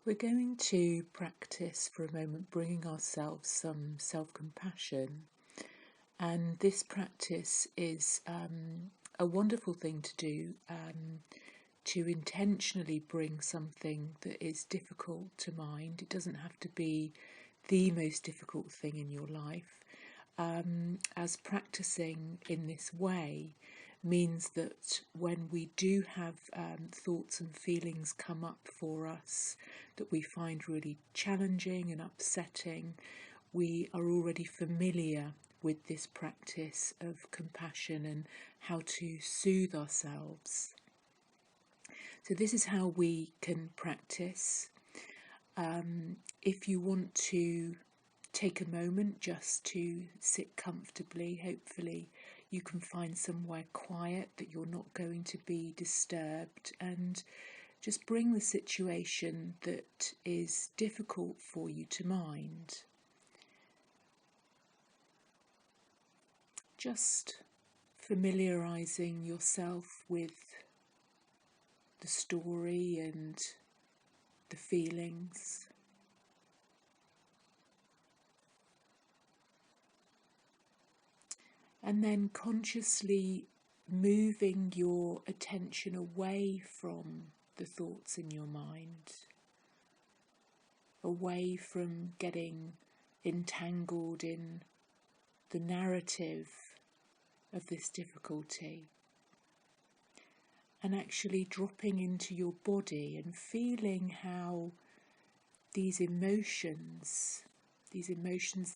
We're going to practice for a moment bringing ourselves some self-compassion, and this practice is a wonderful thing to do, to intentionally bring something that is difficult to mind. It doesn't have to be the most difficult thing in your life. As practicing in this way means that when we do have thoughts and feelings come up for us that we find really challenging and upsetting, we are already familiar with this practice of compassion and how to soothe ourselves. So this is how we can practice. If you want to take a moment just to sit comfortably, hopefully you can find somewhere quiet that you're not going to be disturbed, and just bring the situation that is difficult for you to mind. Just familiarising yourself with the story and the feelings. And then consciously moving your attention away from the thoughts in your mind, away from getting entangled in the narrative of this difficulty, and actually dropping into your body and feeling how these emotions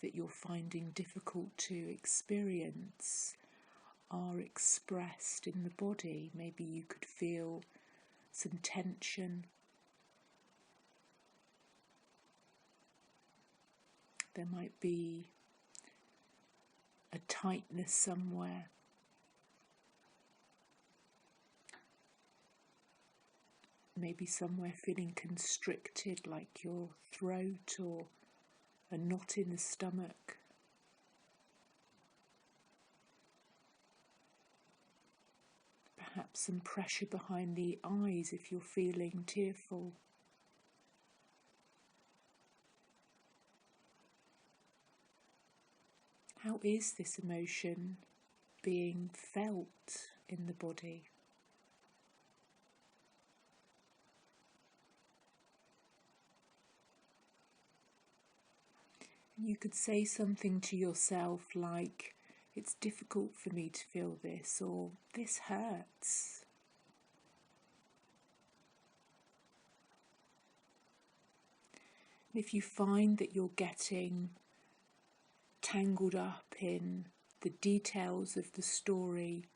that you're finding difficult to experience are expressed in the body. Maybe you could feel some tension. There might be a tightness somewhere. Maybe somewhere feeling constricted, like your throat or a knot in the stomach. Perhaps some pressure behind the eyes if you're feeling tearful. How is this emotion being felt in the body? You could say something to yourself like, "It's difficult for me to feel this," or "This hurts." And if you find that you're getting tangled up in the details of the story,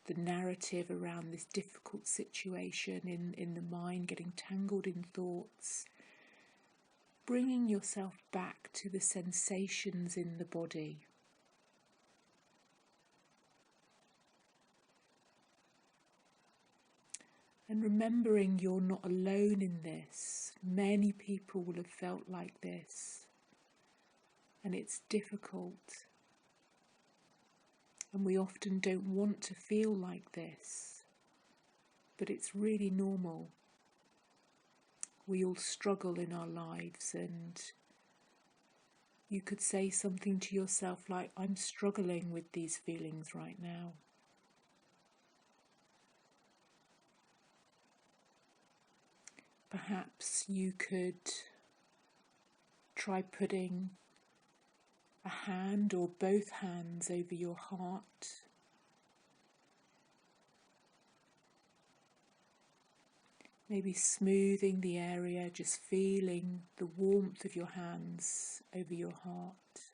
the narrative around this difficult situation in the mind, getting tangled in thoughts, bringing yourself back to the sensations in the body. And remembering you're not alone in this. Many people will have felt like this. And it's difficult. And we often don't want to feel like this. But it's really normal. We all struggle in our lives, and you could say something to yourself like, "I'm struggling with these feelings right now." Perhaps you could try putting a hand or both hands over your heart. Maybe smoothing the area, just feeling the warmth of your hands over your heart.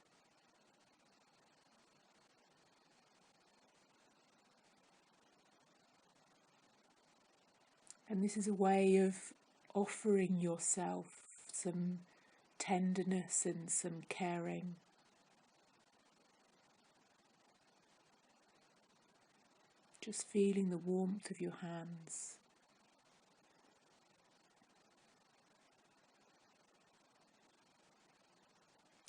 And this is a way of offering yourself some tenderness and some caring. Just feeling the warmth of your hands.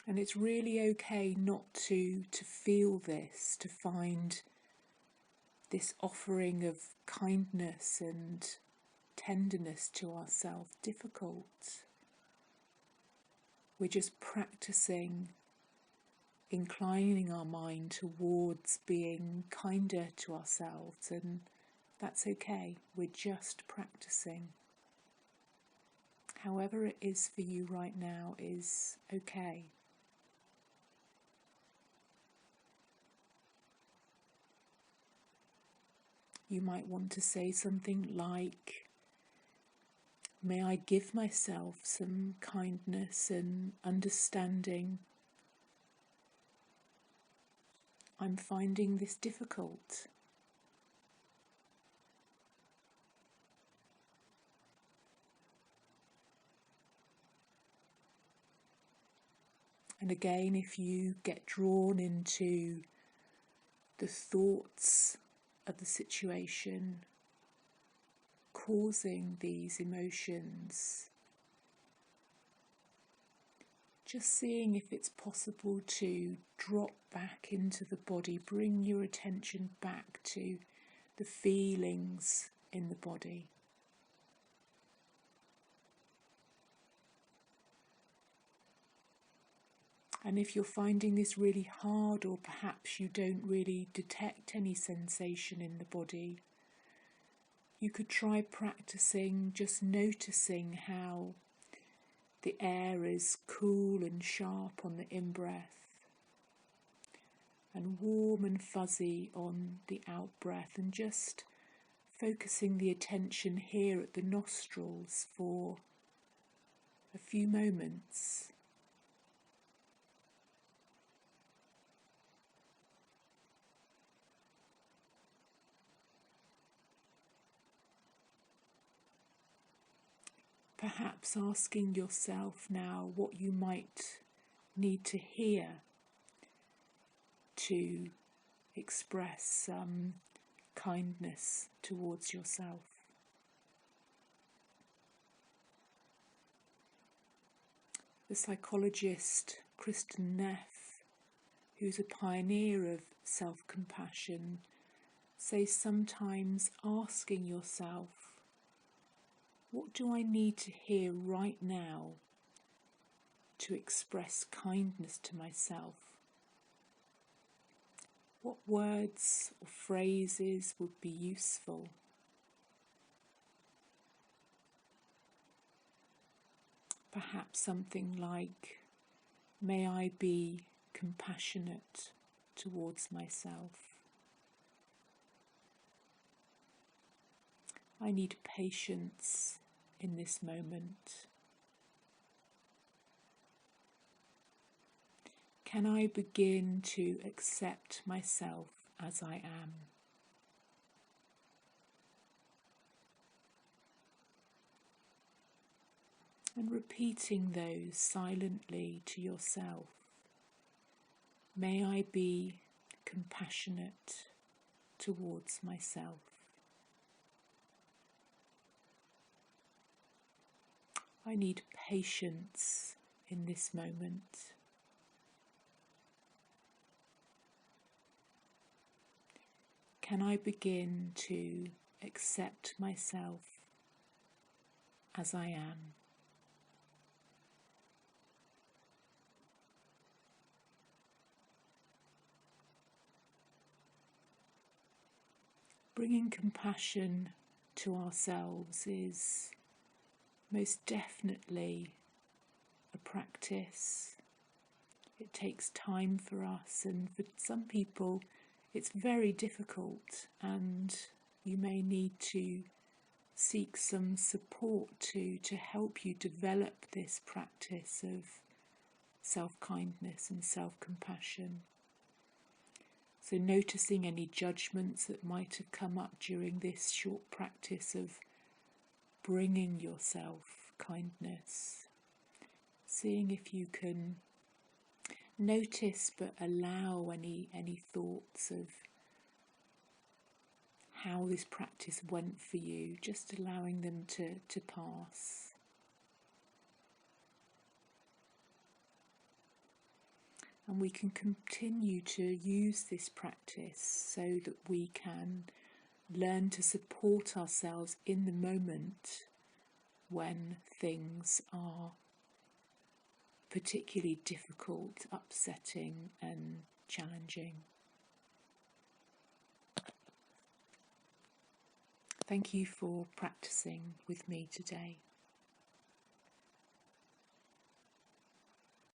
And it's really okay not to feel this, to find this offering of kindness and tenderness to ourselves difficult. We're just practicing inclining our mind towards being kinder to ourselves, and that's okay. We're just practicing. However it is for you right now is okay. You might want to say something like, may I give myself some kindness and understanding. I'm finding this difficult. And again, if you get drawn into the thoughts of the situation causing these emotions, just seeing if it's possible to drop back into the body, bring your attention back to the feelings in the body. And if you're finding this really hard, or perhaps you don't really detect any sensation in the body, you could try practicing just noticing how the air is cool and sharp on the in-breath and warm and fuzzy on the out-breath, and just focusing the attention here at the nostrils for a few moments. Perhaps asking yourself now what you might need to hear to express some kindness towards yourself. The psychologist Kristin Neff, who's a pioneer of self-compassion, says sometimes asking yourself, what do I need to hear right now to express kindness to myself? What words or phrases would be useful? Perhaps something like, may I be compassionate towards myself. I need patience in this moment. Can I begin to accept myself as I am? And repeating those silently to yourself. May I be compassionate towards myself. I need patience in this moment. Can I begin to accept myself as I am? Bringing compassion to ourselves is most definitely a practice. It takes time for us, and for some people it's very difficult, and you may need to seek some support to help you develop this practice of self-kindness and self-compassion. So noticing any judgments that might have come up during this short practice of bringing yourself kindness, seeing if you can notice but allow any thoughts of how this practice went for you, just allowing them to pass. And we can continue to use this practice so that we can learn to support ourselves in the moment when things are particularly difficult, upsetting and challenging. Thank you for practicing with me today.